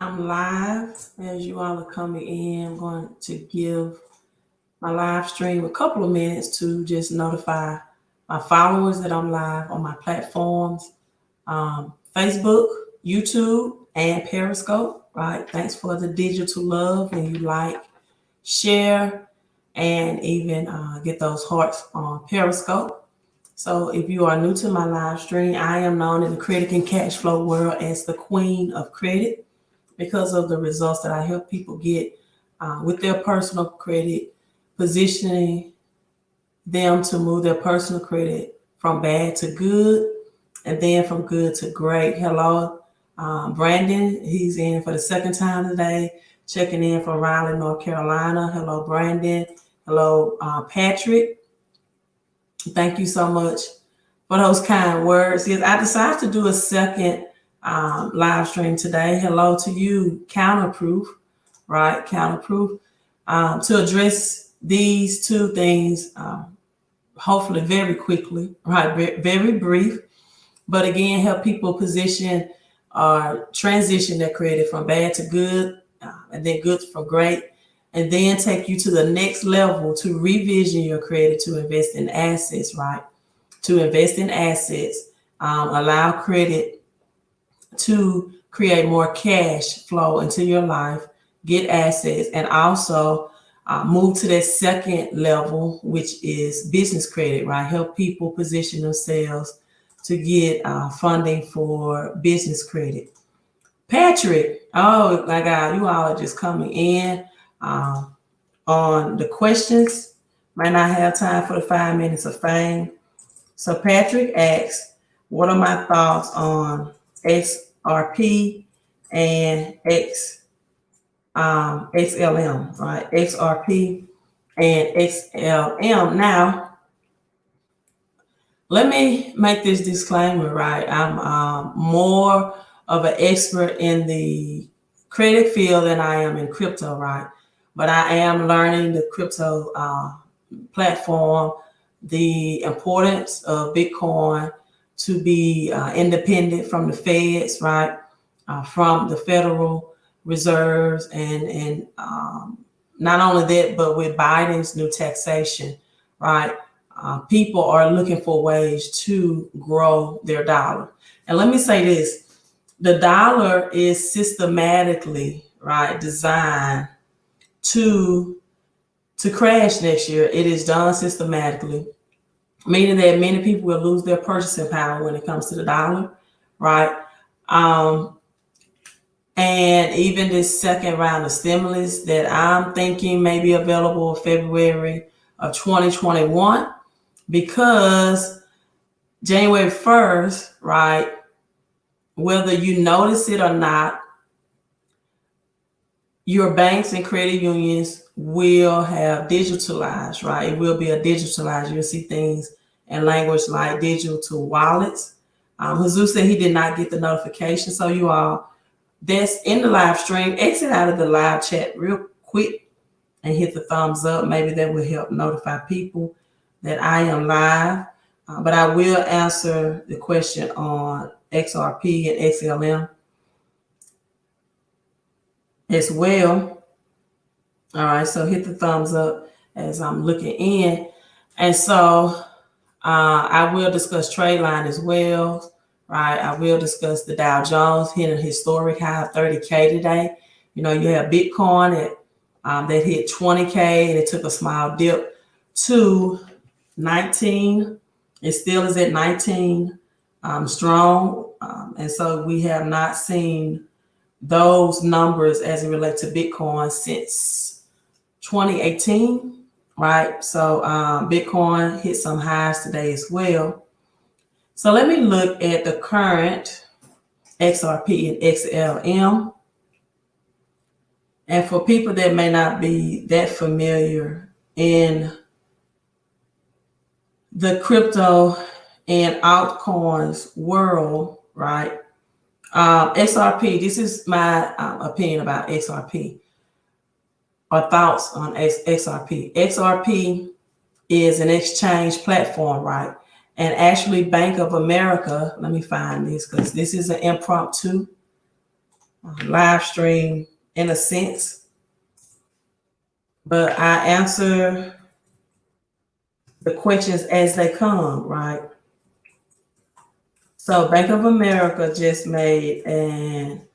I'm live. As you all are coming in, I'm going to give my live stream a couple of minutes to just notify my followers that I'm live on my platforms, Facebook, YouTube, and Periscope. Right. Thanks for the digital love when you like, share, and even get those hearts on Periscope. So if you are new to my live stream, I am known in the credit and cash flow world as the Queen of Credit because of the results that I help people get with their personal credit, positioning them to move their personal credit from bad to good and then from good to great. Hello, Brandon. He's in for the second time today, checking in from Raleigh, North Carolina. Hello, Brandon. Hello, Patrick. Thank you so much for those kind words. Yes, I decided to do a second live stream today. Hello to you, Counterproof, right? Counterproof, to address these two things, hopefully very quickly, right? Very brief, but again, help people position or transition their credit from bad to good, and then good from great, and then take you to the next level to revision your credit to invest in assets, right? To invest in assets, allow credit to create more cash flow into your life, get assets, and also move to that second level, which is business credit, right? Help people position themselves to get funding for business credit. Patrick, oh my God, you all are just coming in on the questions. Might not have time for the 5 minutes of fame. So Patrick asks, what are my thoughts on XRP and XLM, right? XRP and XLM. Now, let me make this disclaimer, right? I'm more of an expert in the credit field than I am in crypto, right? But I am learning the crypto platform, the importance of Bitcoin to be independent from the feds, right? From the Federal Reserves, and not only that, but with Biden's new taxation, right? People are looking for ways to grow their dollar. And let me say this, the dollar is systematically, right, designed to crash next year. It is done systematically, meaning that many people will lose their purchasing power when it comes to the dollar, right? And even this second round of stimulus that I'm thinking may be available in February of 2021, because January 1st, right, whether you notice it or not, your banks and credit unions will have digitalized, right? It will be a digitalized. You'll see things in language like digital wallets. Jesus said he did not get the notification. So you all that's in the live stream, exit out of the live chat real quick and hit the thumbs up. Maybe that will help notify people that I am live. But I will answer the question on XRP and XLM as well. All right, so hit the thumbs up as I'm looking in. And so I will discuss Tradeline as well, right? I will discuss the Dow Jones hitting a historic high of 30K today. You know, you have Bitcoin that hit 20K and it took a small dip to 19. It still is at 19 strong. And so we have not seen those numbers as it relates to Bitcoin since 2018, right? So Bitcoin hit some highs today as well. So let me look at the current XRP and XLM. And for people that may not be that familiar in the crypto and altcoins world, right? XRP, this is my opinion about XRP or thoughts on XRP. XRP is an exchange platform, right? And actually Bank of America, let me find this because this is an impromptu. live stream in a sense, but I answer the questions as they come, right? So Bank of America just made an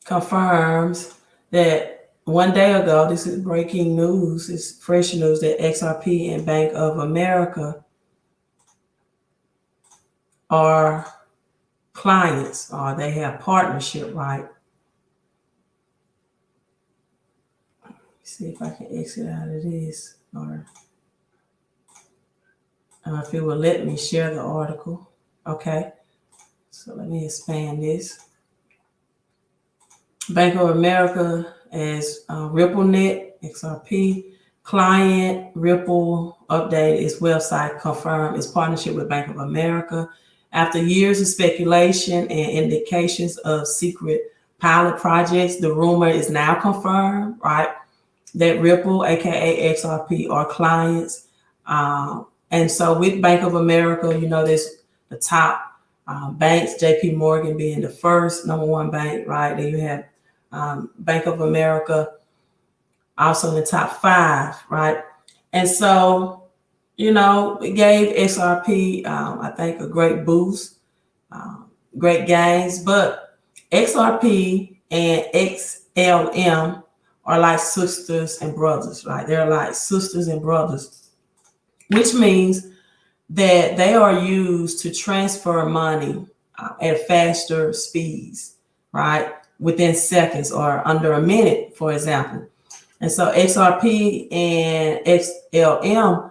confirms that one day ago, this is breaking news, it's fresh news, that XRP and Bank of America are clients, or they have partnership, right? See if I can exit out of this, or if it will let me share the article. Okay, so let me expand this. Bank of America as RippleNet, XRP, client, Ripple updated its website, confirmed its partnership with Bank of America. After years of speculation and indications of secret pilot projects, the rumor is now confirmed, right? That Ripple, aka XRP, are clients. And so with Bank of America, you know, there's the top banks, JP Morgan being the first number one bank, right? Then you have Bank of America also in the top 5, right? And so, you know, it gave XRP, I think, a great boost, great gains. But XRP and XLM are like sisters and brothers, right? They're like sisters and brothers, which means that they are used to transfer money at faster speeds, right? Within seconds or under a minute, for example. And so XRP and XLM,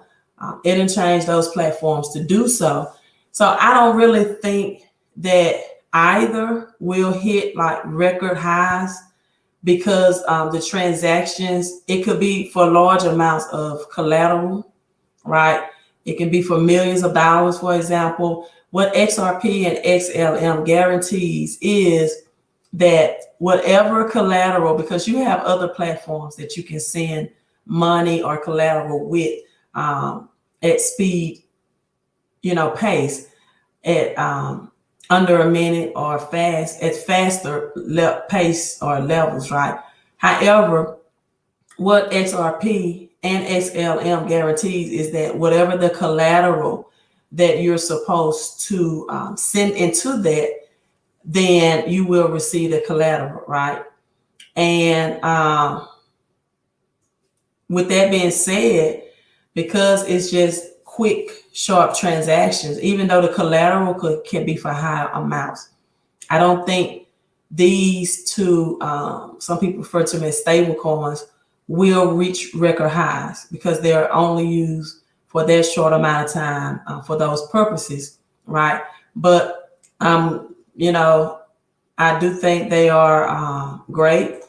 it didn't change those platforms to do so. So I don't really think that either will hit like record highs, because the transactions, it could be for large amounts of collateral, right? It can be for millions of dollars, for example. What XRP and XLM guarantees is that whatever collateral, because you have other platforms that you can send money or collateral with at speed, you know, pace, at under a minute, or at faster pace or levels, right? However, what XRP and XLM guarantees is that whatever the collateral that you're supposed to send into that, then you will receive the collateral, right? And with that being said, because it's just quick, sharp transactions, even though the collateral can be for high amounts, I don't think these two, some people refer to them as stable coins, will reach record highs, because they're only used for that short amount of time for those purposes, right? But you know, I do think they are great.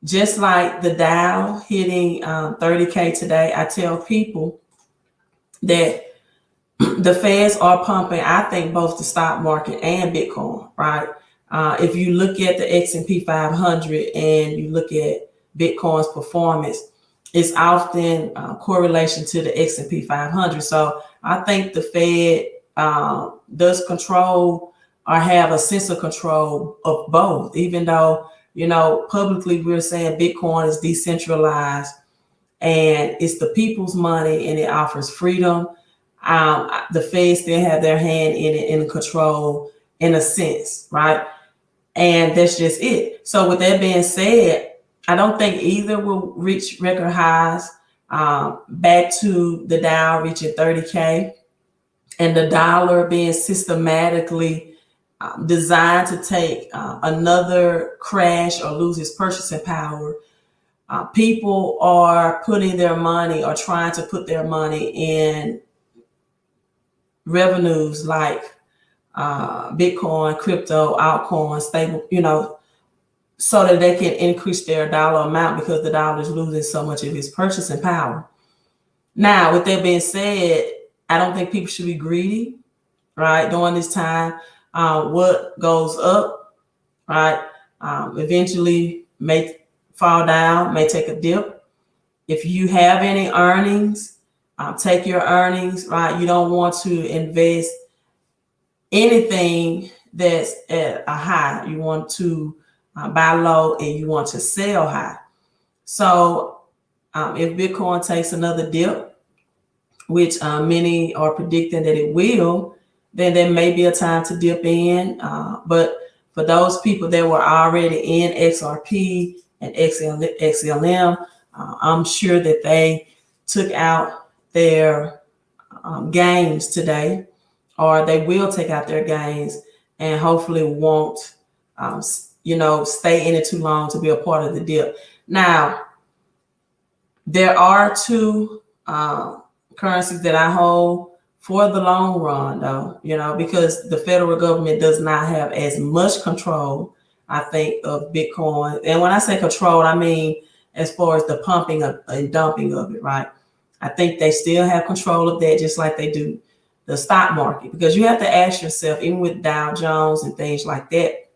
Just like the Dow hitting 30K today, I tell people that the feds are pumping, I think, both the stock market and Bitcoin, right? If you look at the S&P 500 and you look at Bitcoin's performance, it's often correlation to the S&P 500. So I think the Fed does control, or have a sense of control of both, even though, you know, publicly we're saying Bitcoin is decentralized and it's the people's money and it offers freedom. The Fed still have their hand in it, in control, in a sense, right? And that's just it. So with that being said, I don't think either will reach record highs. Back to the Dow reaching 30K, and the dollar being systematically designed to take another crash or lose its purchasing power. People are putting their money, or trying to put their money, in revenues like Bitcoin, crypto, altcoins, stable, you know, so that they can increase their dollar amount, because the dollar is losing so much of its purchasing power. Now, with that being said, I don't think people should be greedy, right? During this time, what goes up, right, eventually may fall down, may take a dip. If you have any earnings, take your earnings, right? You don't want to invest anything that's at a high. You want to buy low and you want to sell high. So if Bitcoin takes another dip, which many are predicting that it will, then there may be a time to dip in. But for those people that were already in XRP and XLM, I'm sure that they took out their gains today, or they will take out their gains and hopefully won't, stay in it too long to be a part of the dip. Now, there are two currencies that I hold for the long run, though, because the federal government does not have as much control, I think, of Bitcoin. And when I say control, I mean as far as the pumping and dumping of it, right? I think they still have control of that, just like they do the stock market, because you have to ask yourself, even with Dow Jones and things like that,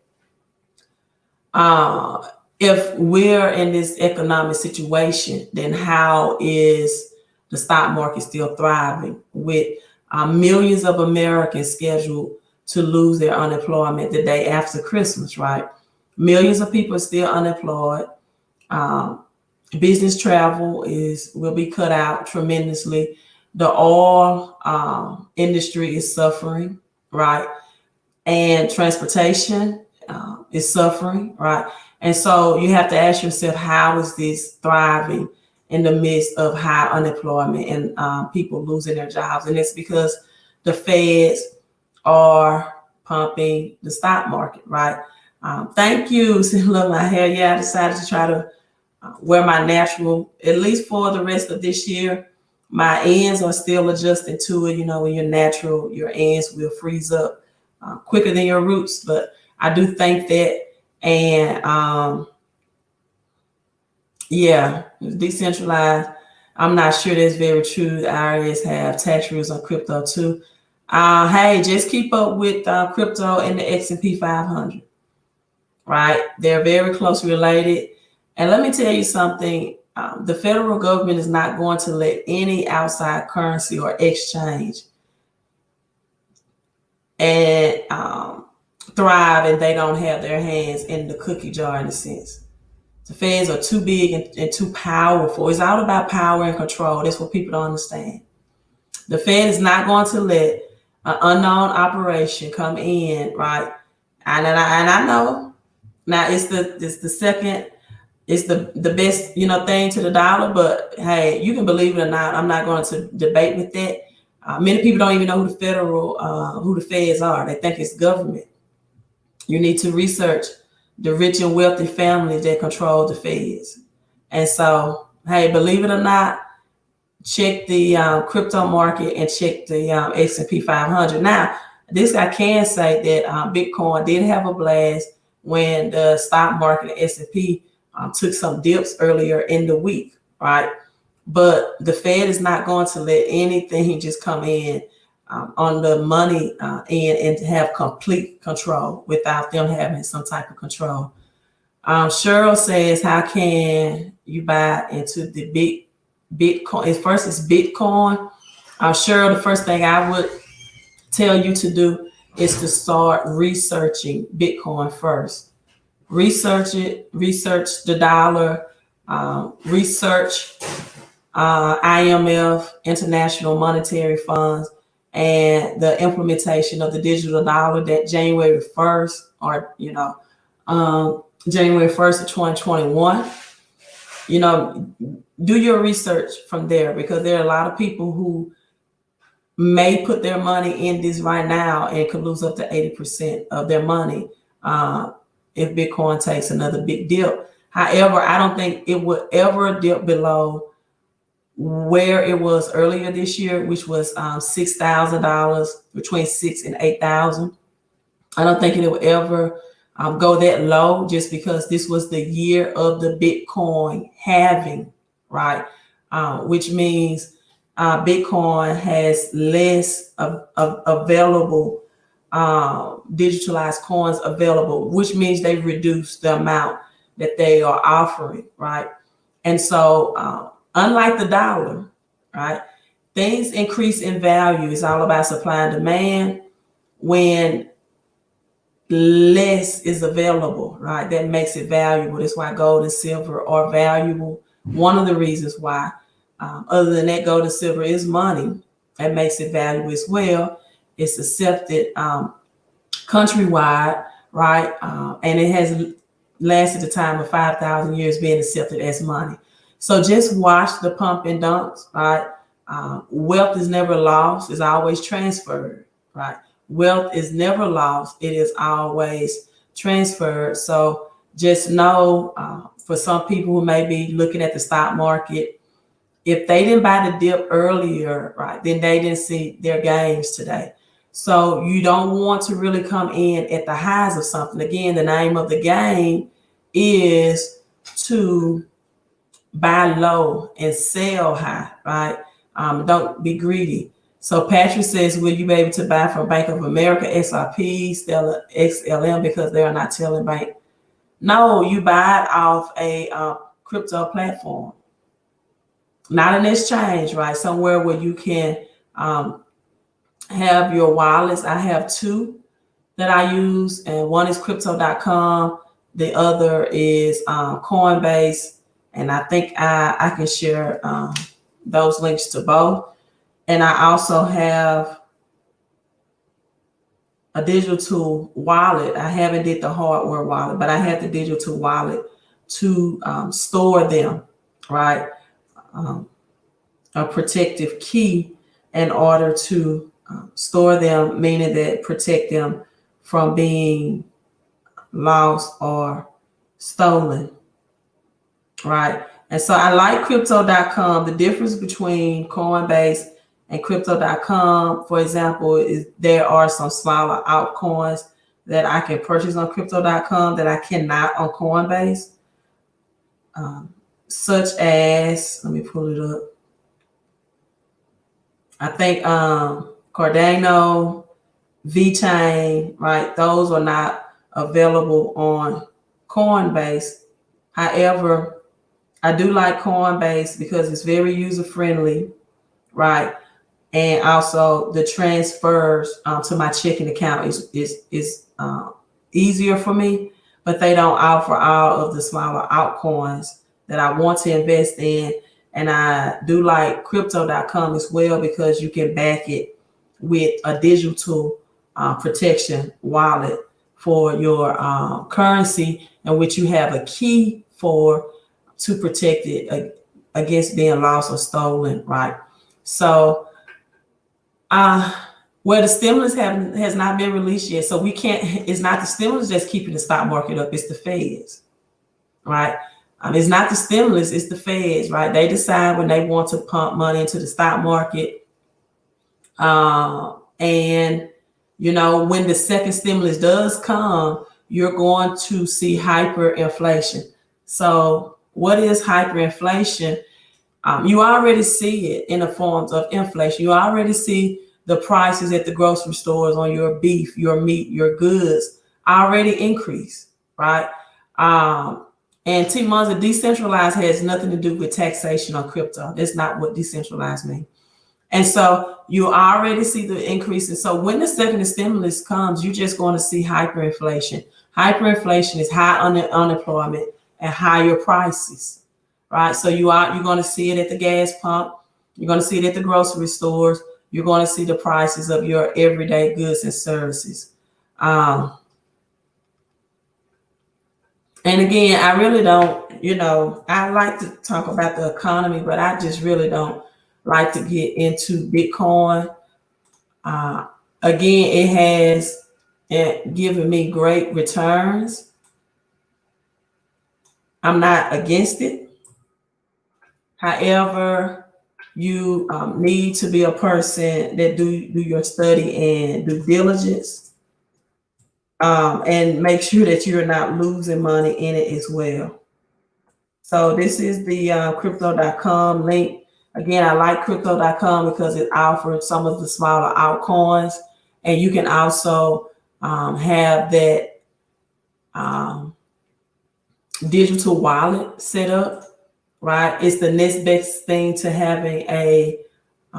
if we're in this economic situation, then how is the stock market still thriving with millions of Americans scheduled to lose their unemployment the day after Christmas, right? Millions of people are still unemployed. Business travel will be cut out tremendously. The oil industry is suffering, right? And transportation is suffering, right? And so you have to ask yourself, how is this thriving in the midst of high unemployment and people losing their jobs? And it's because the feds are pumping the stock market, right? Thank you. Look, my hair. Yeah, I decided to try to wear my natural, at least for the rest of this year. My ends are still adjusting to it. When you're natural, your ends will freeze up quicker than your roots. But I do think that. And decentralized. I'm not sure that's very true. The IRS have tax rules on crypto too. Hey, just keep up with crypto and the S&P 500, right? They're very closely related. And let me tell you something. The federal government is not going to let any outside currency or exchange and thrive, and they don't have their hands in the cookie jar, in a sense. The feds are too big and too powerful. It's all about power and control. That's what people don't understand. The Fed is not going to let an unknown operation come in, right? And I know now it's the second, it's the best thing to the dollar. But hey, you can believe it or not, I'm not going to debate with that. Many people don't even know who the feds are. They think it's government. You need to research the rich and wealthy families that control the feds. And so, hey, believe it or not, check the crypto market and check the S&P 500. Now, this I can say that Bitcoin did have a blast when the stock market and S&P took some dips earlier in the week, right? But the Fed is not going to let anything just come in on the money end and to have complete control without them having some type of control. Cheryl says, how can you buy into the Bitcoin? First, it's Bitcoin. Cheryl, the first thing I would tell you to do is to start researching Bitcoin first. Research it, research the dollar, research IMF, International Monetary Funds, and the implementation of the digital dollar that January 1st or, January 1st of 2021. Do your research from there, because there are a lot of people who may put their money in this right now and could lose up to 80% of their money if Bitcoin takes another big dip. However, I don't think it would ever dip below where it was earlier this year, which was $6,000, between $6,000 and $8,000. I don't think it will ever go that low, just because this was the year of the Bitcoin halving, right? Which means Bitcoin has less available digitalized coins available, which means they reduce the amount that they are offering, right? And so unlike the dollar, right, things increase in value. It's all about supply and demand. When less is available, right, that makes it valuable. That's why gold and silver are valuable. One of the reasons why. Other than that, gold and silver is money. That makes it valuable as well. It's accepted countrywide, right? And it has lasted the time of 5,000 years being accepted as money. So just watch the pump and dumps, right? Wealth is never lost. It's always transferred, right? Wealth is never lost. It is always transferred. So just know, for some people who may be looking at the stock market, if they didn't buy the dip earlier, right, then they didn't see their gains today. So you don't want to really come in at the highs of something. Again, the name of the game is to buy low and sell high, right? Don't be greedy. So Patrick says, will you be able to buy from Bank of America, XRP, XLM, because they are not telling bank? No, you buy it off a crypto platform, not an exchange, right? Somewhere where you can have your wallets. I have two that I use, and one is crypto.com. The other is Coinbase. And I think I can share those links to both. And I also have a digital wallet. I haven't did the hardware wallet, but I have the digital wallet to store them, right? A protective key in order to store them, meaning that protect them from being lost or stolen, right? And so I like crypto.com. The difference between Coinbase and crypto.com, for example, is there are some smaller altcoins that I can purchase on crypto.com that I cannot on Coinbase, such as, let me pull it up. I think Cardano, VeChain, right? Those are not available on Coinbase. However, I do like Coinbase because it's very user-friendly, right? And also the transfers to my checking account is easier for me, but they don't offer all of the smaller altcoins that I want to invest in. And I do like crypto.com as well because you can back it with a digital protection wallet for your currency, in which you have a key for to protect it against being lost or stolen, right? So well, the stimulus has not been released yet, so we can't. It's not the stimulus that's keeping the stock market up. It's the Feds, right? It's not the stimulus, it's the Feds, right? They decide when they want to pump money into the stock market. And, you know, when the second stimulus does come, you're going to see hyperinflation. So what is hyperinflation? You already see it in the forms of inflation. You already see the prices at the grocery stores on your beef, your meat, your goods already increase, right? And T-Monza, decentralized has nothing to do with taxation on crypto. That's not what decentralized means. And so you already see the increase. And so when the second stimulus comes, you're just going to see hyperinflation. Hyperinflation is high unemployment and higher prices, right? So you're going to see it at the gas pump. You're going to see it at the grocery stores. You're going to see the prices of your everyday goods and services. And again, I really don't, you know, I like to talk about the economy, but I just really don't like to get into Bitcoin. Again, it has given me great returns. I'm not against it. However, you need to be a person that do your study and due diligence. And make sure that you're not losing money in it as well. So this is the crypto.com link. Again, I like crypto.com because it offers some of the smaller altcoins, and you can also have that digital wallet set up, right? It's the next best thing to having a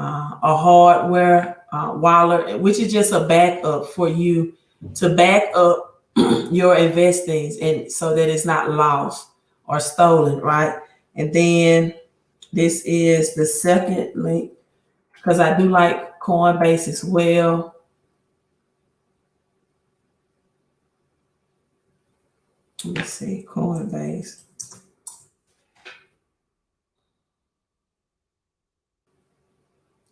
a hardware wallet, which is just a backup for you to back up your investings, and so that it's not lost or stolen, right? And then this is the second link, because I do like Coinbase as well. Let me see, Coinbase.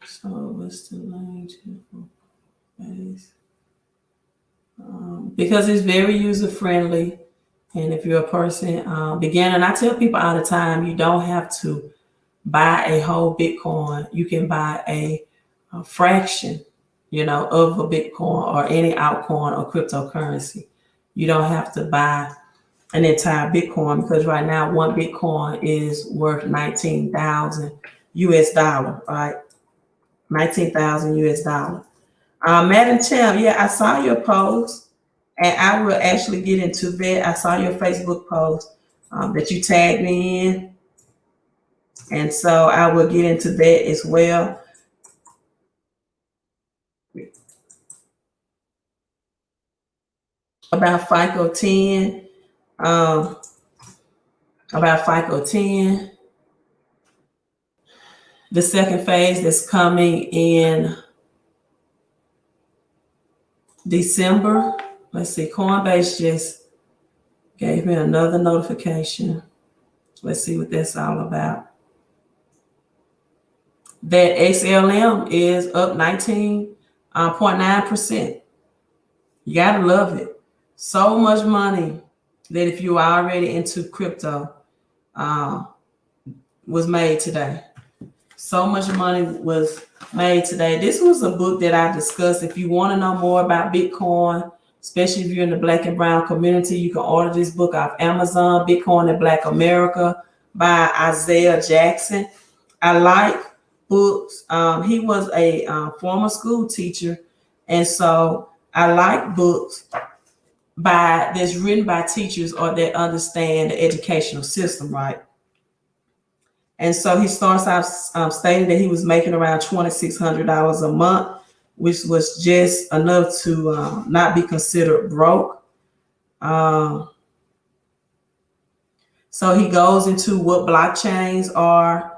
So what's the link to Coinbase? Because it's very user friendly, and if you're a person beginner, and I tell people all the time, you don't have to buy a whole Bitcoin. You can buy a fraction, of a Bitcoin or any altcoin or cryptocurrency. You don't have to buy an entire Bitcoin, because right now one Bitcoin is worth 19,000 US dollar, right? 19,000 US dollar. Madam Champ, yeah, I saw your post, and I will actually get into that. I saw your Facebook post that you tagged me in, and so I will get into that as well. About FICO 10, about FICO 10, the second phase that's coming in December. Let's see, Coinbase just gave me another notification. Let's see what that's all about. That XLM is up 19.9%. You gotta love it. So much money that if you are already into crypto was made today. So much money was made today. This was a book that I discussed. If you want to know more about Bitcoin, especially if you're in the Black and Brown community, you can order this book off Amazon, Bitcoin in Black America by Isaiah Jackson. I like books. He was a former school teacher, and so I like books that's written by teachers or that understand the educational system, right? And so he starts out stating that he was making around $2,600 a month, which was just enough to not be considered broke. So he goes into what blockchains are,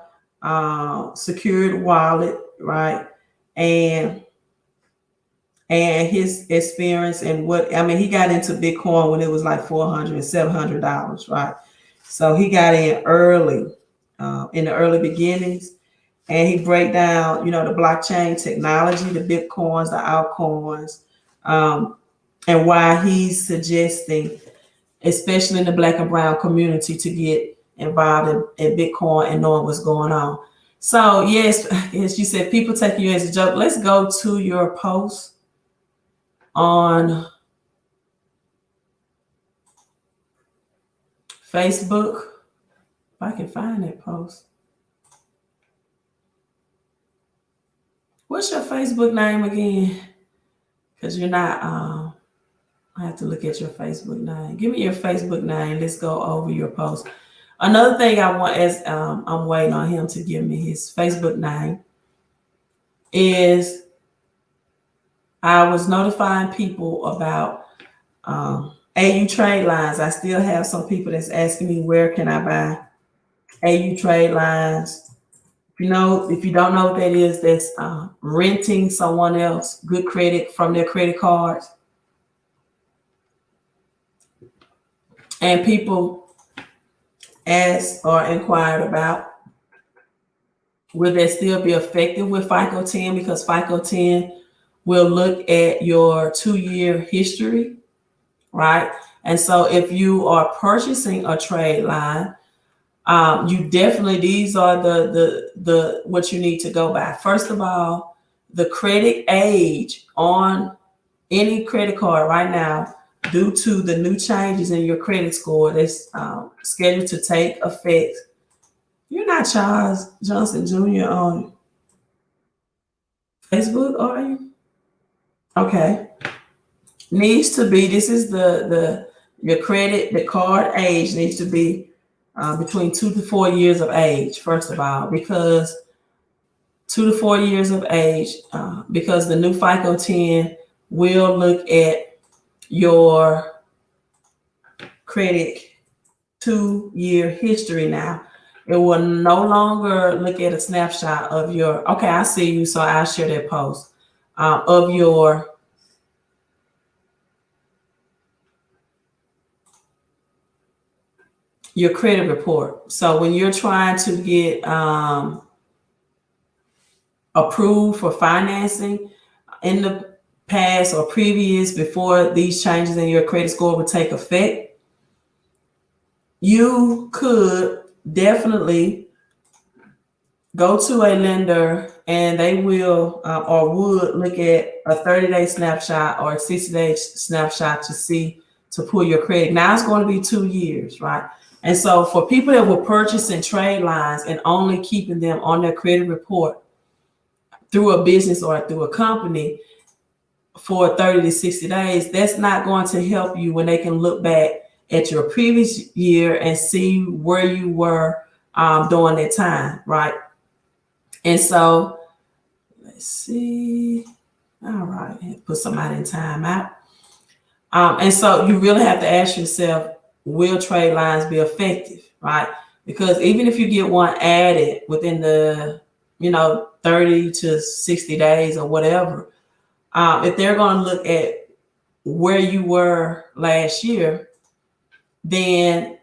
secured wallet, right? And his experience and he got into Bitcoin when it was like $400 and $700, right? So he got in early, in the early beginnings, and he break down, the blockchain technology, the Bitcoins, the altcoins, and why he's suggesting, especially in the Black and Brown community, to get involved in Bitcoin and knowing what's going on. So yes, as you said, people take you as a joke. Let's go to your post on Facebook. If I can find that post. What's your Facebook name again? Because you're not, I have to look at your Facebook name. Give me your Facebook name. Let's go over your post. Another thing I want, as I'm waiting on him to give me his Facebook name, is I was notifying people about AU Tradelines. I still have some people that's asking me, where can I buy AU Tradelines? If you don't know what that is, that's renting someone else good credit from their credit cards. And people asked or inquired about, will that still be effective with FICO 10? Because FICO 10 will look at your 2-year history, right? And so if you are purchasing a trade line, you definitely, these are the what you need to go by. First of all, the credit age on any credit card right now, due to the new changes in your credit score that's scheduled to take effect. You're not Charles Johnson Jr. on Facebook, are you? Okay. Needs to be, this is your credit, the card age needs to be between 2 to 4 years of age, first of all, because 2 to 4 years of age, because the new FICO 10 will look at your credit 2-year history now. It will no longer look at a snapshot of your, okay, I see you, so I'll share that post, of your credit report. So when you're trying to get approved for financing in the past or previous, before these changes in your credit score would take effect, you could definitely go to a lender and they will or would look at a 30-day snapshot or a 60-day snapshot to pull your credit. Now it's going to be 2 years, right? And so for people that were purchasing trade lines and only keeping them on their credit report through a business or through a company for 30 to 60 days, that's not going to help you when they can look back at your previous year and see where you were during that time, right? And so let's see. All right, put somebody in timeout. And so you really have to ask yourself, will trade lines be effective, right? Because even if you get one added within the 30 to 60 days or whatever, if they're going to look at where you were last year, then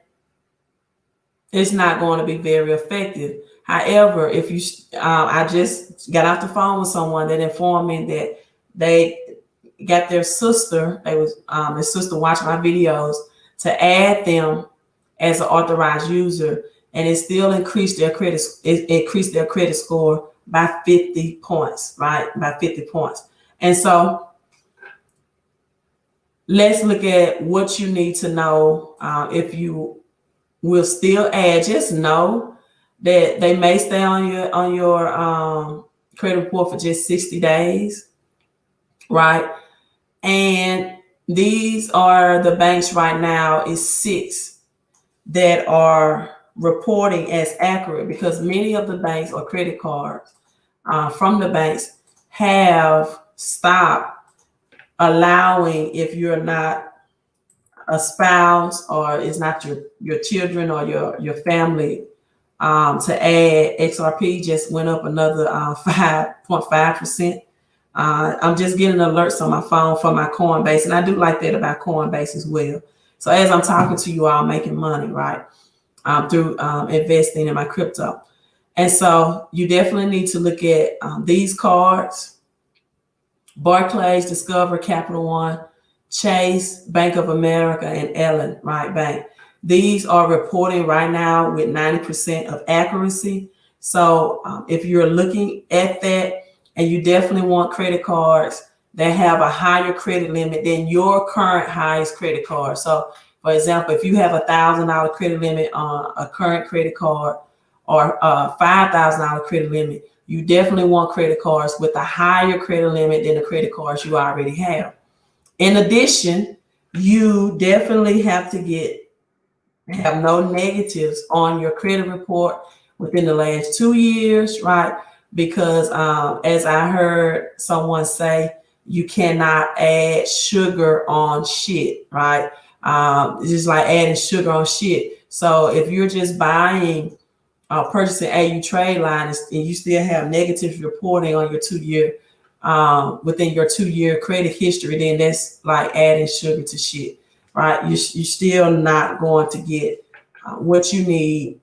it's not going to be very effective. However, if you, I just got off the phone with someone that informed me that they got their sister, their sister watched my videos to add them as an authorized user, and it still increased their credit. It increased their credit score by 50 points, right? By 50 points. And so let's look at what you need to know if you will still add. Just know that they may stay on your credit report for just 60 days, right? And these are the banks right now, is 6 that are reporting as accurate, because many of the banks or credit cards from the banks have stopped allowing, if you're not a spouse or it's not your children or your family, to add. XRP just went up another 5.5%. I'm just getting alerts on my phone for my Coinbase, and I do like that about Coinbase as well. So as I'm talking to you all, I'm making money, right, through investing in my crypto. And so you definitely need to look at these cards: Barclays, Discover, Capital One, Chase, Bank of America, and Ellen, right, Bank. These are reporting right now with 90% of accuracy. So if you're looking at that, and you definitely want credit cards that have a higher credit limit than your current highest credit card. So for example, if you have $1,000 credit limit on a current credit card, or a $5,000 credit limit, you definitely want credit cards with a higher credit limit than the credit cards you already have. In addition, you definitely have to have no negatives on your credit report within the last 2 years, right? Because as I heard someone say, you cannot add sugar on shit, right? It's just like adding sugar on shit. So if you're just buying, purchasing AU trade lines, and you still have negative reporting on your 2-year, within your 2-year credit history, then that's like adding sugar to shit, right? You're still not going to get what you need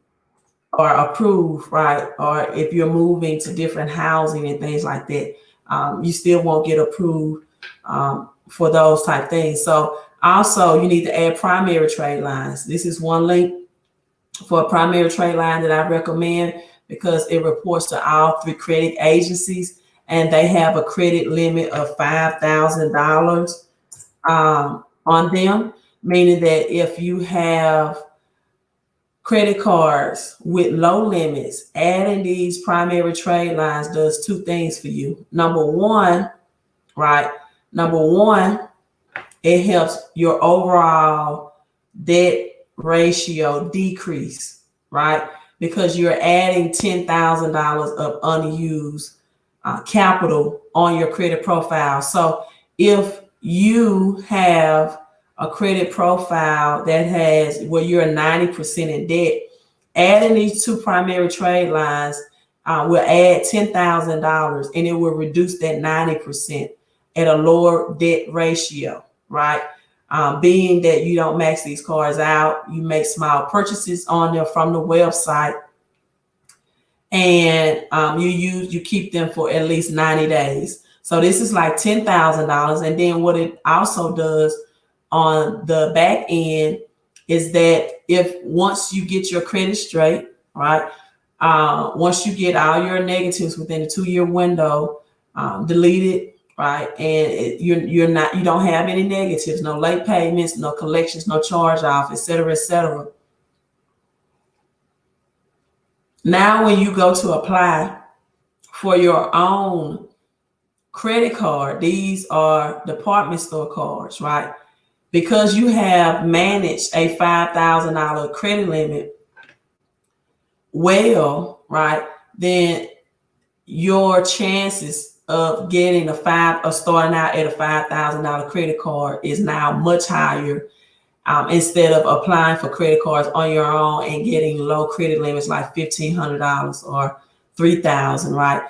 or approved, right? Or if you're moving to different housing and things like that, you still won't get approved for those type things. So also you need to add primary trade lines. This is one link for a primary trade line that I recommend, because it reports to all 3 credit agencies, and they have a credit limit of $5,000 on them, meaning that if you have credit cards with low limits, adding these primary trade lines does 2 things for you. Number one, it helps your overall debt ratio decrease, right? Because you're adding $10,000 of unused capital on your credit profile. So if you have a credit profile that has where you're 90% in debt, adding these two primary trade lines will add $10,000 and it will reduce that 90% at a lower debt ratio, right? Being that you don't max these cards out, you make small purchases on them from the website, and you keep them for at least 90 days. So this is like $10,000. And then what it also does on the back end is that if once you get your credit straight, right? Once you get all your negatives within a 2-year window, delete it, right? And you don't have any negatives, no late payments, no collections, no charge off, et cetera, et cetera. Now, when you go to apply for your own credit card, these are department store cards, right? Because you have managed a $5,000 credit limit well, right? Then your chances of getting starting out at a $5,000 credit card is now much higher. Instead of applying for credit cards on your own and getting low credit limits like $1,500 or $3,000, right?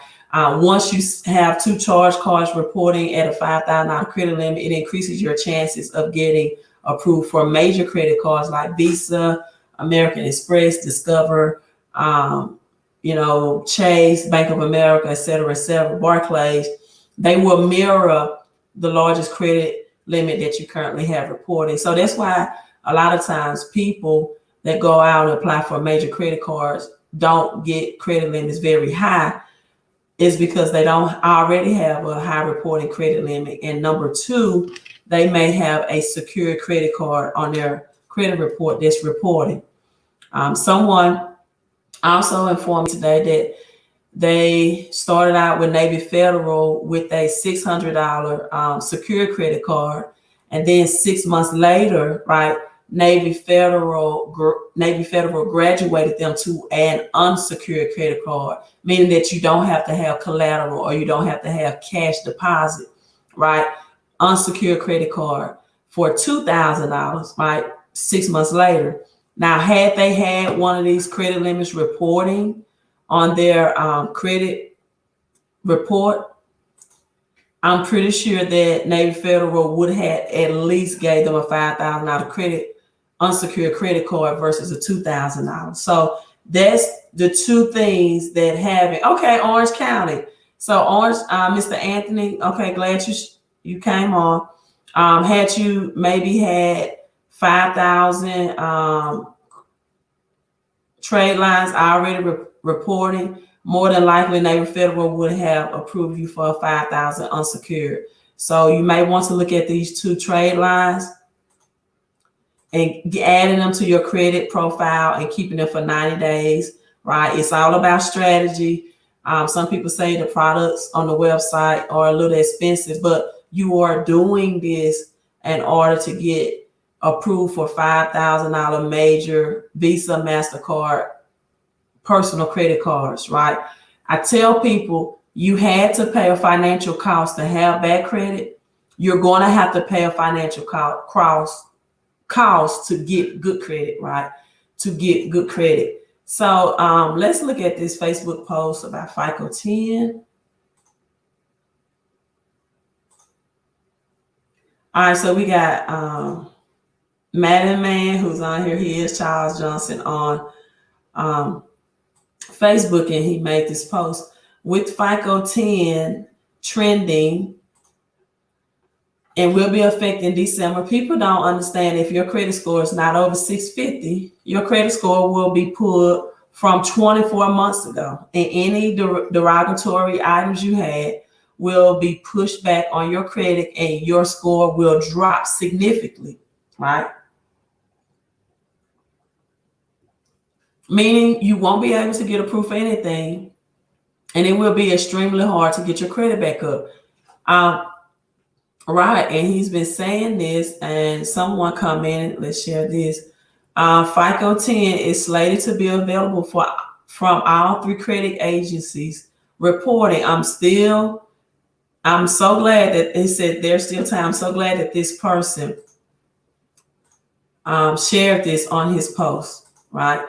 Once you have 2 charge cards reporting at a $5,000 credit limit, it increases your chances of getting approved for major credit cards like Visa, American Express, Discover, Chase, Bank of America, et cetera, Barclays. They will mirror the largest credit limit that you currently have reporting. So that's why a lot of times people that go out and apply for major credit cards don't get credit limits very high, is because they don't already have a high reporting credit limit. And number 2, they may have a secured credit card on their credit report that's reporting. Someone also informed me today that they started out with Navy Federal with a $600 secured credit card, and then 6 months later, right, Navy Federal graduated them to an unsecured credit card, meaning that you don't have to have collateral or you don't have to have cash deposit, right? Unsecured credit card for $2,000, right? 6 months later. Now, had they had one of these credit limits reporting on their credit report, I'm pretty sure that Navy Federal would have at least gave them a $5,000 unsecured credit card versus a $2,000. So that's the 2 things that having. Okay, Orange County. So Orange, Mr. Anthony. Okay, glad you came on. Had you maybe had 5,000 trade lines already reporting, more than likely Navy Federal would have approved you for a 5,000 unsecured. So you may want to look at these 2 trade lines and adding them to your credit profile and keeping them for 90 days, right? It's all about strategy. Some people say the products on the website are a little expensive, but you are doing this in order to get approved for $5,000 major Visa, MasterCard, personal credit cards, right? I tell people you had to pay a financial cost to have bad credit. You're going to have to pay a financial cost to get good credit, right? To get good credit. So let's look at this Facebook post about FICO 10. All right, so we got Madden Man, who's on here. He is Charles Johnson on Facebook, and he made this post with FICO 10 trending and will be affecting December. People don't understand, if your credit score is not over 650, your credit score will be pulled from 24 months ago, and any derogatory items you had will be pushed back on your credit, and your score will drop significantly, right? Meaning you won't be able to get approved for anything, and it will be extremely hard to get your credit back up. Right, and he's been saying this, and someone commented, let's share this. FICO 10 is slated to be available for from all 3 credit agencies reporting. I'm so glad that they said there's still time. I'm so glad that this person shared this on his post, right?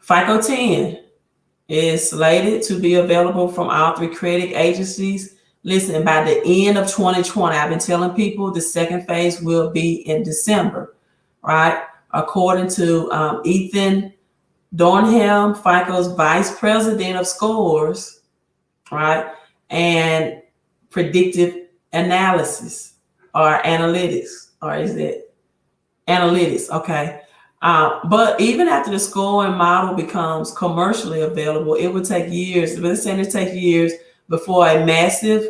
FICO 10 is slated to be available from all 3 credit agencies. Listen, by the end of 2020, I've been telling people the second phase will be in December, right? According to Ethan Dornhelm, FICO's vice president of scores, right? And predictive analysis or analytics, or is it analytics? Okay. But even after the scoring model becomes commercially available, it would take years. They're saying it takes years before a massive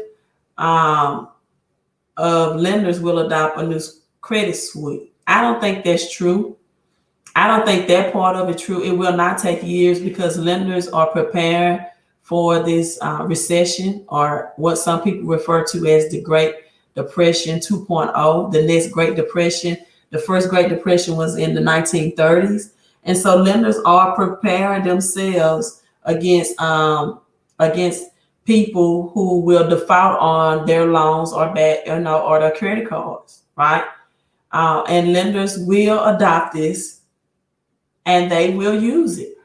of lenders will adopt a new credit suite. I don't think that's true. I don't think that part of it true. It will not take years because lenders are preparing for this recession, or what some people refer to as the Great Depression 2.0, the next Great Depression. The first Great Depression was in the 1930s. And so lenders are preparing themselves against people who will default on their loans or their credit cards, right? And lenders will adopt this and they will use it.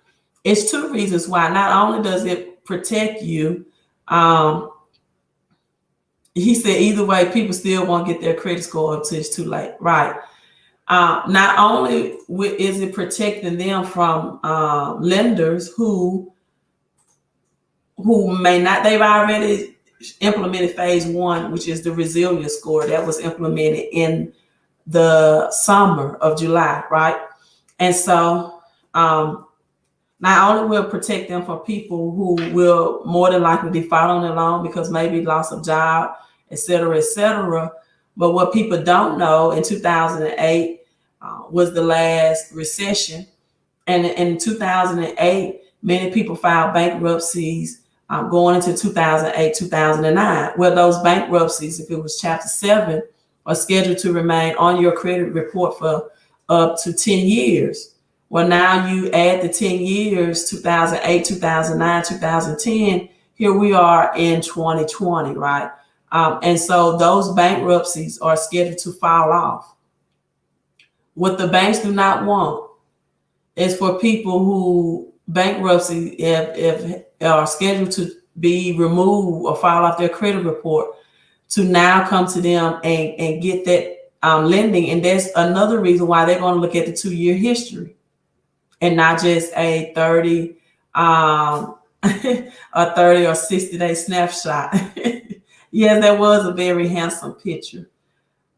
It's 2 reasons why. Not only does it protect you, he said either way, people still won't get their credit score until it's too late, right? Not only is it protecting them from lenders who may not, they've already implemented phase 1, which is the resilience score that was implemented in the summer of July, right? And so not only will it protect them from people who will more than likely default on their loan because maybe loss of job, et cetera, but what people don't know, in 2008 was the last recession. And in 2008, many people filed bankruptcies going into 2008, 2009. Well, those bankruptcies, if it was Chapter 7, are scheduled to remain on your credit report for up to 10 years. Well, now you add the 10 years, 2008, 2009, 2010, here we are in 2020, right? And so those bankruptcies are scheduled to fall off. What the banks do not want is for people who bankruptcy if are scheduled to be removed or file off their credit report to now come to them and get that lending. And that's another reason why they're going to look at the 2-year history and not just a 30 or 60-day snapshot. Yes, that was a very handsome picture.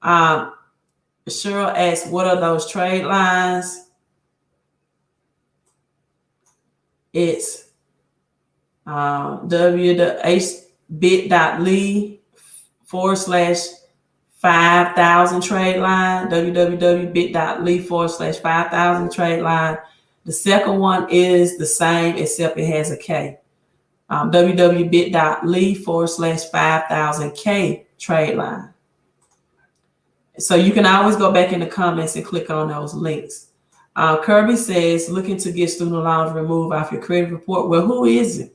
Cheryl asks, what are those trade lines? It's bit.ly/5000 trade line, www.bit.ly/5000 trade line. The second one is the same except it has a K. www.bit.ly/5000K trade line. So you can always go back in the comments and click on those links. Kirby says, looking to get student loans removed off your credit report. Well, who isn't,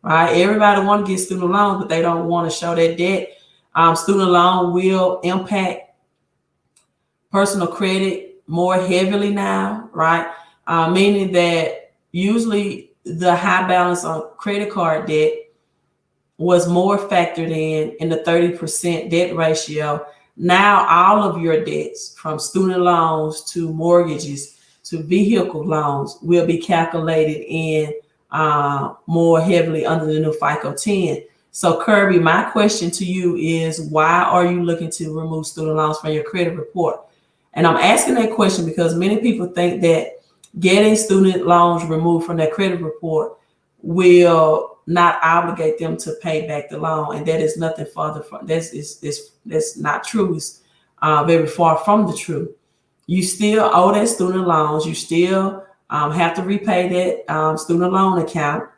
right? Everybody want to get student loans, but they don't want to show that debt. Student loan will impact personal credit more heavily now, right? Meaning that usually the high balance on credit card debt was more factored in the 30% debt ratio. Now all of your debts, from student loans to mortgages to vehicle loans, will be calculated in more heavily under the new FICO 10. So Kirby, my question to you is, why are you looking to remove student loans from your credit report? And I'm asking that question because many people think that getting student loans removed from their credit report will not obligate them to pay back the loan, and that is nothing further from that's not true. It's very far from the truth. You still owe that student loans. You still have to repay that student loan account,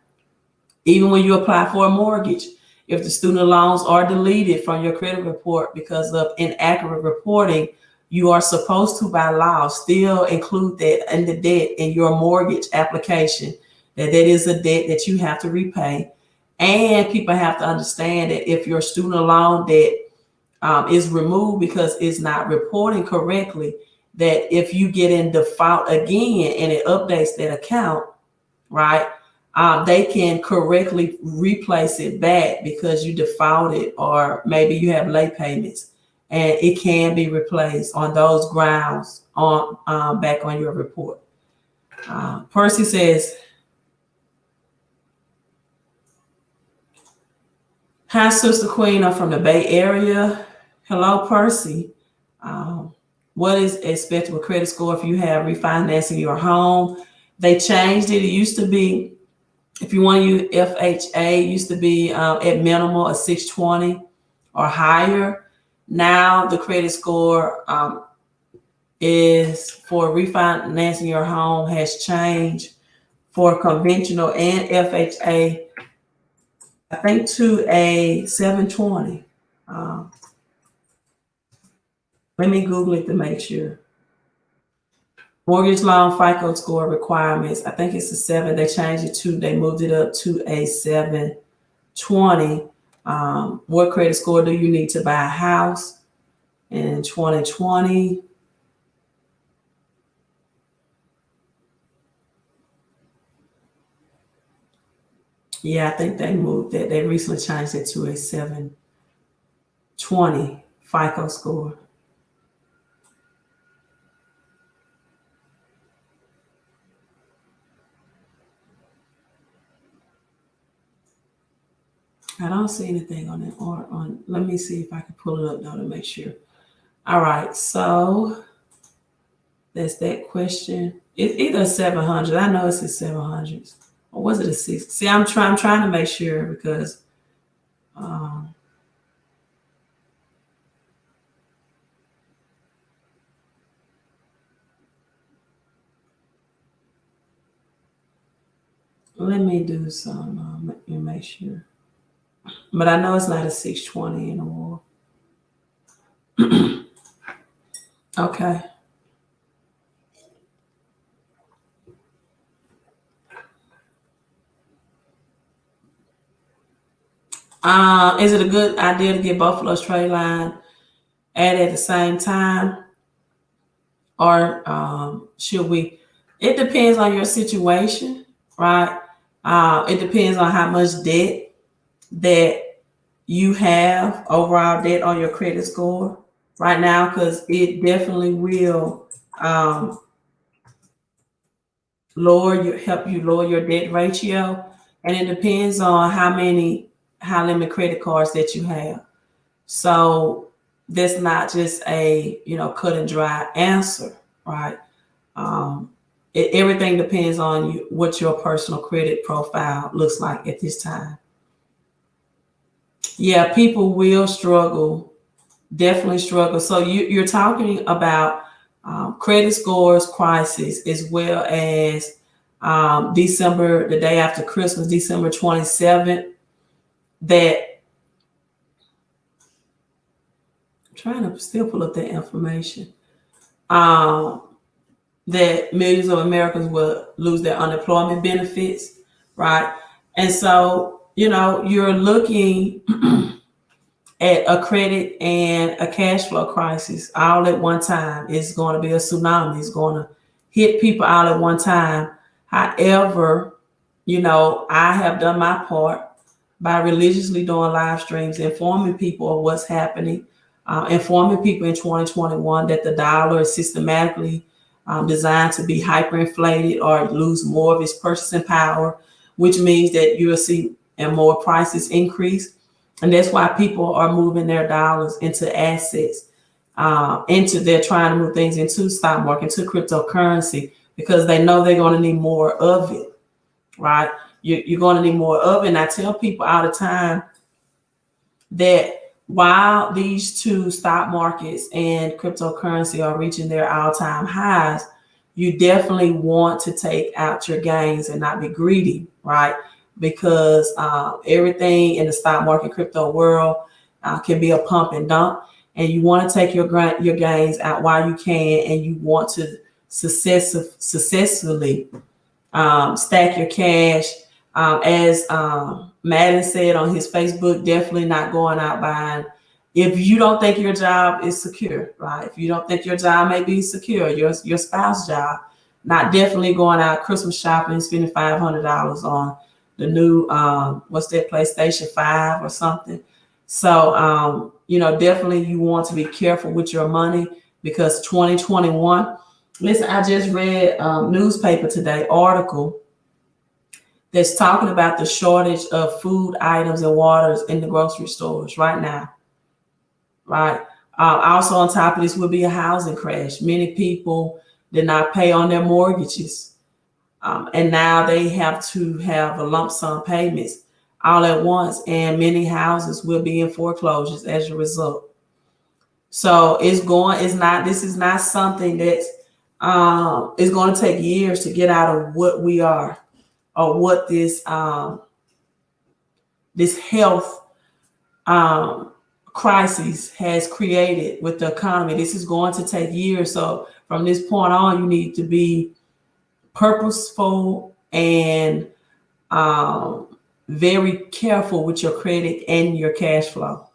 even when you apply for a mortgage. If the student loans are deleted from your credit report because of inaccurate reporting, you are supposed to, by law, still include that in the debt in your mortgage application. that is a debt that you have to repay. And people have to understand that if your student loan debt is removed because it's not reporting correctly, that if you get in default again and it updates that account, right, they can correctly replace it back because you defaulted or maybe you have late payments, and it can be replaced on those grounds on back on your report. Percy says, hi, Sister Queen. I'm from the Bay Area. Hello, Percy. What is expected with credit score if you have refinancing your home? They changed it. It used to be, if you want to use FHA, it used to be at minimal a 620 or higher. Now the credit score is for refinancing your home has changed for conventional and FHA, I think, to a 720. Let me Google it to make sure. Mortgage loan FICO score requirements, I think it's a 7. They changed it to, they moved it up to a 720. What credit score do you need to buy a house in 2020? Yeah, I think they moved that. They recently changed it to a 720 FICO score. I don't see anything on it or on. Let me see if I can pull it up though to make sure. All right, so that's that question. It's either 700. I know it's a 700s. Or was it a 6? See, I'm trying to make sure because let me do some. Let me make sure. But I know it's not a 620 anymore. Okay. Is it a good idea to get both of those trade lines added at the same time? Or should we? It depends on your situation, right? It depends on how much debt that you have, overall debt on your credit score right now, because it definitely will help you lower your debt ratio. And it depends on how many high limit credit cards that you have. So that's not just a cut and dry answer, right? Everything depends on what your personal credit profile looks like at this time. Yeah, people will struggle, definitely struggle. So you're talking about credit scores crisis, as well as December, the day after Christmas, December 27th, that I'm trying to still pull up that information, that millions of Americans will lose their unemployment benefits, right? And so, you're looking at a credit and a cash flow crisis all at one time. It's going to be a tsunami. It's going to hit people all at one time. However, I have done my part by religiously doing live streams, informing people of what's happening, informing people in 2021 that the dollar is systematically designed to be hyperinflated or lose more of its purchasing power, which means that you'll see and more prices increase. And that's why people are moving their dollars into assets, they're trying to move things into stock market, into cryptocurrency, because they know they're going to need more of it, right? You're going to need more of it. And I tell people all the time that while these two stock markets and cryptocurrency are reaching their all-time highs, you definitely want to take out your gains and not be greedy, right? Because everything in the stock market, crypto world can be a pump and dump, and you want to take your gains out while you can, and you want to successfully Stack your cash. As Madden said on his Facebook, definitely not going out buying. If you don't think your job is secure, right? If you don't think your job may be secure, your spouse's job, not definitely going out Christmas shopping, spending $500 on the new what's that, PlayStation 5 or something. So definitely you want to be careful with your money, because 2021. Listen, I just read newspaper today article that's talking about the shortage of food items and waters in the grocery stores right now. Right. Also on top of this will be a housing crash. Many people did not pay on their mortgages. And now they have to have a lump sum payments all at once. And many houses will be in foreclosures as a result. So this is not something that's is going to take years to get out of what we are, or what this this health crisis has created with the economy. This is going to take years. So from this point on, you need to be purposeful and very careful with your credit and your cash flow.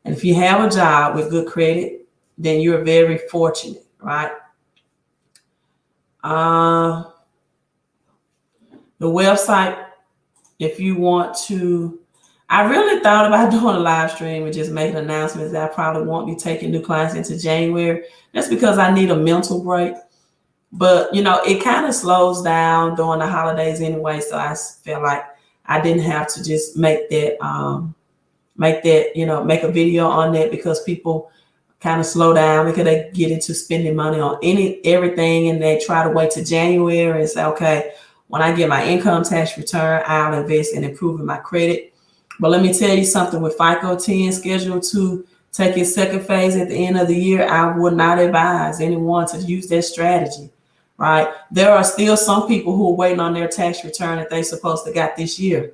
And if you have a job with good credit, then you're very fortunate, right? The website, if you want to, I really thought about doing a live stream and just making announcements that I probably won't be taking new clients into January. That's because I need a mental break. But, it kind of slows down during the holidays anyway. So I felt like I didn't have to just make a video on that, because people kind of slow down because they get into spending money on everything, and they try to wait to January and say, okay, when I get my income tax return, I'll invest in improving my credit. But let me tell you something, with FICO 10 scheduled to take its second phase at the end of the year, I would not advise anyone to use that strategy, right? There are still some people who are waiting on their tax return that they supposed to got this year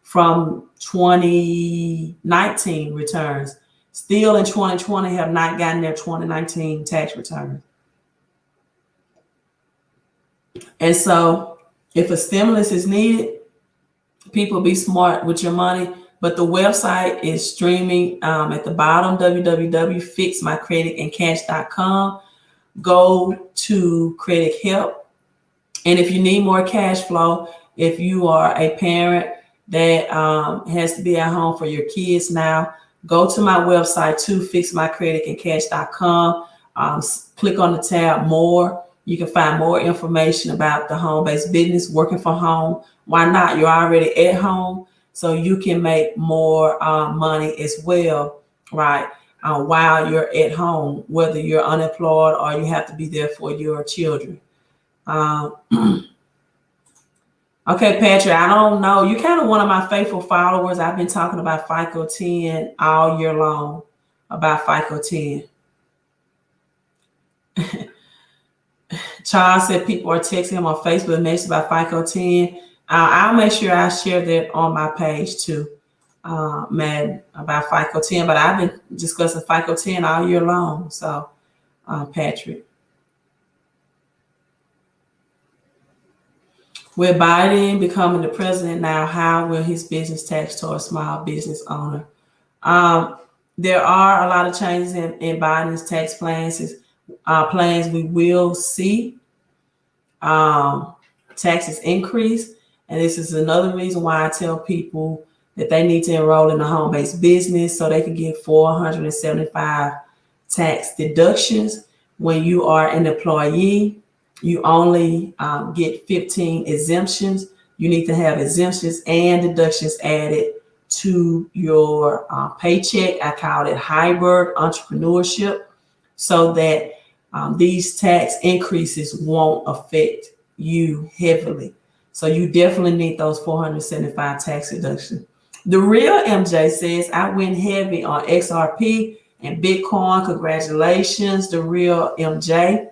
from 2019 returns. Still in 2020 have not gotten their 2019 tax return. And so if a stimulus is needed, people be smart with your money. But the website is streaming at the bottom, www.fixmycreditandcash.com. Go to credit help. And if you need more cash flow, if you are a parent that has to be at home for your kids now, go to my website too, fixmycreditandcash.com. Click on the tab more. You can find more information about the home-based business, working from home. Why not? You're already at home, so you can make more money as well, right? While you're at home, whether you're unemployed or you have to be there for your children. Okay, Patrick, I don't know. You're kind of one of my faithful followers. I've been talking about FICO 10 all year long, about FICO 10. Charles said people are texting him on Facebook messages about FICO 10. I'll make sure I share that on my page too, Madden, about FICO 10. But I've been discussing FICO 10 all year long. So, Patrick. With Biden becoming the president now, how will his business tax to a small business owner? There are a lot of changes in Biden's tax plans. We will see taxes increase. And this is another reason why I tell people that they need to enroll in a home-based business so they can get 475 tax deductions. When you are an employee, you only get 15 exemptions. You need to have exemptions and deductions added to your paycheck. I call it hybrid entrepreneurship, so that these tax increases won't affect you heavily. So you definitely need those 475 tax deductions. The real MJ says, I went heavy on XRP and Bitcoin. Congratulations, the real MJ.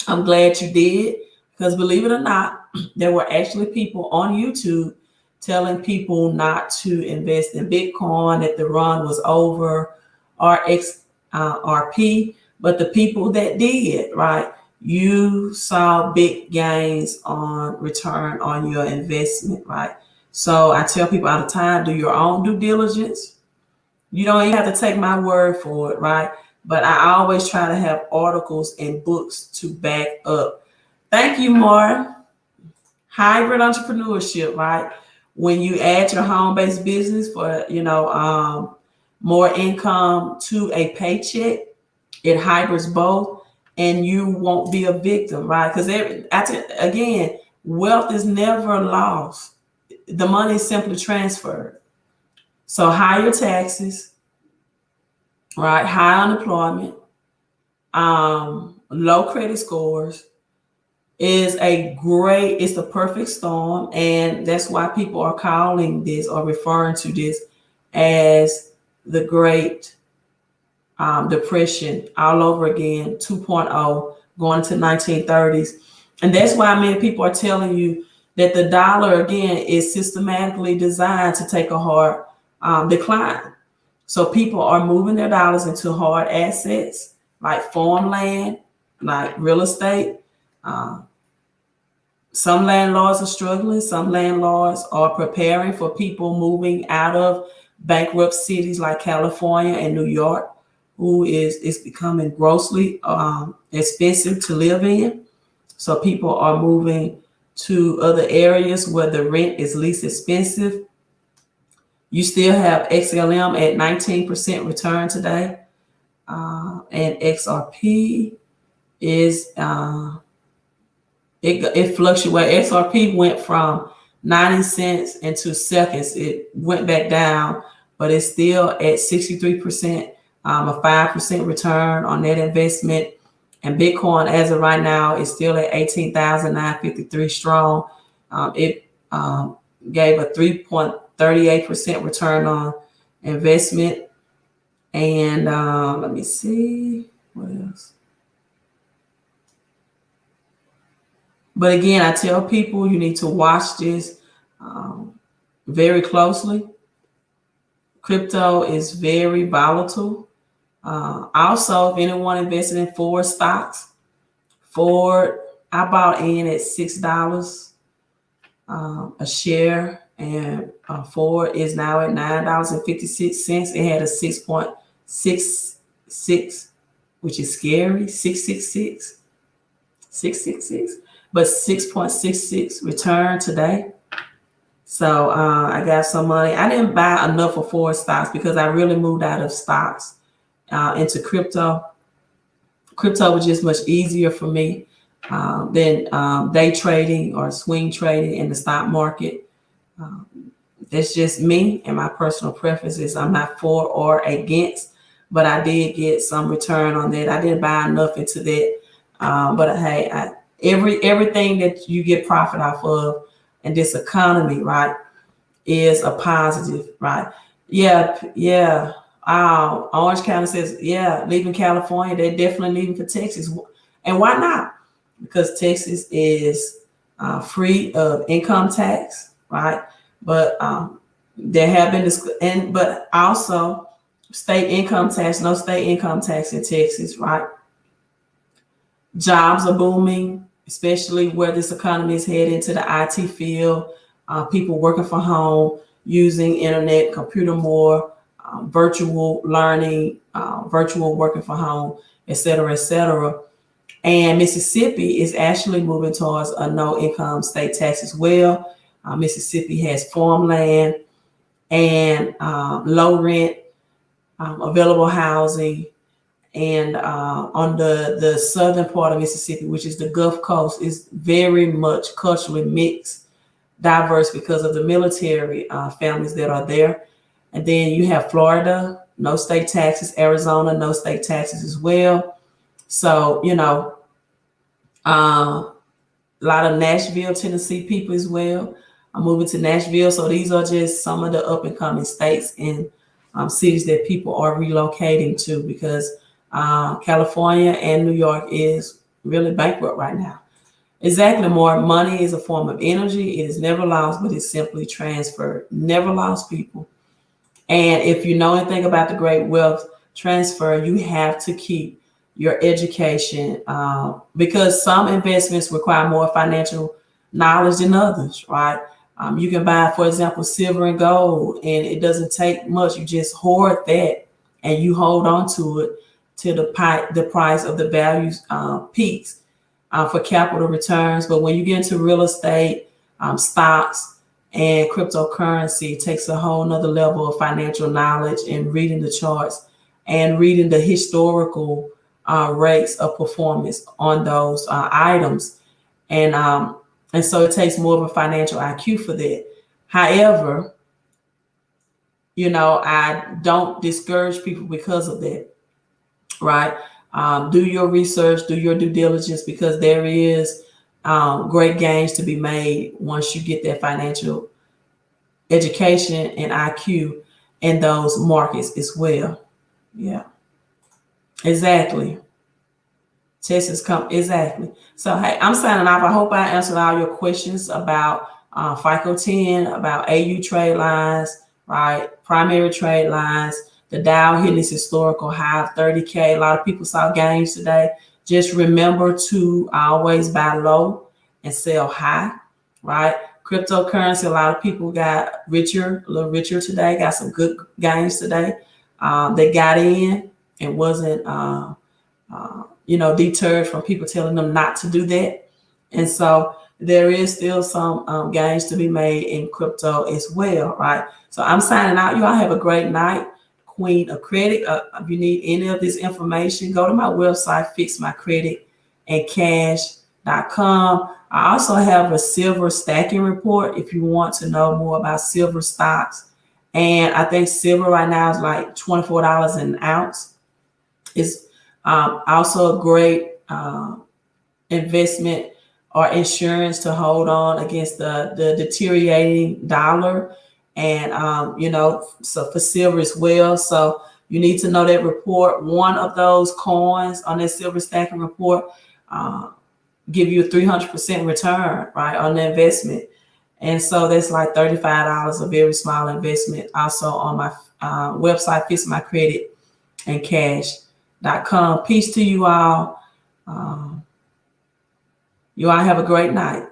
I'm glad you did, because believe it or not, there were actually people on YouTube telling people not to invest in Bitcoin, that the run was over, or XRP. But the people that did, right, you saw big gains on return on your investment, right? So I tell people all the time, do your own due diligence. You don't even have to take my word for it, right? But I always try to have articles and books to back up. Thank you, Martin. Hybrid entrepreneurship, right? When you add your home-based business for, more income to a paycheck, it hybrids both, and you won't be a victim, right? Because again, wealth is never lost. The money is simply transferred. So higher taxes, right? High unemployment, low credit scores it's the perfect storm. And that's why people are calling this or referring to this as the Great Depression all over again, 2.0, going to 1930s. And that's why many people are telling you that the dollar, again, is systematically designed to take a hard decline. So people are moving their dollars into hard assets like farmland, like real estate. Some landlords are struggling. Some landlords are preparing for people moving out of bankrupt cities like California and New York, who is becoming grossly expensive to live in. So people are moving to other areas where the rent is least expensive. You still have XLM at 19% return today. And XRP is, it fluctuates. XRP went from 90 cents in 2 seconds. It went back down, but it's still at 63%, a 5% return on net investment. And Bitcoin, as of right now, is still at 18,953 strong. It gave a 3.38% return on investment. And let me see what else. But again, I tell people you need to watch this very closely. Crypto is very volatile. Also, if anyone invested in Ford stocks, Ford, I bought in at $6 a share, and Ford is now at $9.56. It had a 6.66, which is scary, 666, but 6.66 return today. So I got some money. I didn't buy enough of Ford stocks because I really moved out of stocks into crypto. Crypto was just much easier for me than day trading or swing trading in the stock market. That's just me and my personal preferences. I'm not for or against, but I did get some return on that. I didn't buy enough into that. But hey, everything that you get profit off of in this economy, right, is a positive, right? Yeah. Orange County says, yeah, leaving California, they're definitely leaving for Texas. And why not? Because Texas is free of income tax, right? But there have been but also state income tax, no state income tax in Texas, right? Jobs are booming, especially where this economy is heading to the IT field. People working from home, using internet, computer more, virtual learning, virtual working from home, et cetera, et cetera. And Mississippi is actually moving towards a no income state tax as well. Mississippi has farmland and low rent, available housing. And on the southern part of Mississippi, which is the Gulf Coast, is very much culturally mixed, diverse because of the military families that are there. And then you have Florida, no state taxes, Arizona, no state taxes as well. So, a lot of Nashville, Tennessee people as well are moving to Nashville. So these are just some of the up and coming states and cities that people are relocating to because California and New York is really bankrupt right now. Exactly, more money is a form of energy. It is never lost, but it's simply transferred. Never lost, people. And if you know anything about the great wealth transfer, you have to keep your education, because some investments require more financial knowledge than others, right? You can buy, for example, silver and gold, and it doesn't take much. You just hoard that and you hold on to it till the price of the value peaks for capital returns. But when you get into real estate, stocks, and cryptocurrency, it takes a whole nother level of financial knowledge and reading the charts and reading the historical rates of performance on those items. And so it takes more of a financial IQ for that. However, you know, I don't discourage people because of that, right? Do your research, do your due diligence, because there is great gains to be made once you get that financial education and IQ in those markets as well. Yeah, exactly. Texas come exactly. So hey, I'm signing off. I hope I answered all your questions about FICO 10, about AU trade lines, right? Primary trade lines. The Dow hitting its historical high of 30K. A lot of people saw gains today. Just remember to always buy low and sell high, right? Cryptocurrency, a lot of people got richer, a little richer today, got some good gains today. They got in and wasn't deterred from people telling them not to do that. And so there is still some gains to be made in crypto as well, right? So I'm signing out. You all have a great night. Queen of Credit. If you need any of this information, go to my website, fixmycreditandcash.com. I also have a silver stacking report if you want to know more about silver stocks. And I think silver right now is like $24 an ounce. It's also a great investment or insurance to hold on against the deteriorating dollar. And, so for silver as well. So you need to know that report. One of those coins on that silver stacking report give you a 300% return, right, on the investment. And so that's like $35, a very small investment. Also on my website, fixmycreditandcash.com. Peace to you all. You all have a great night.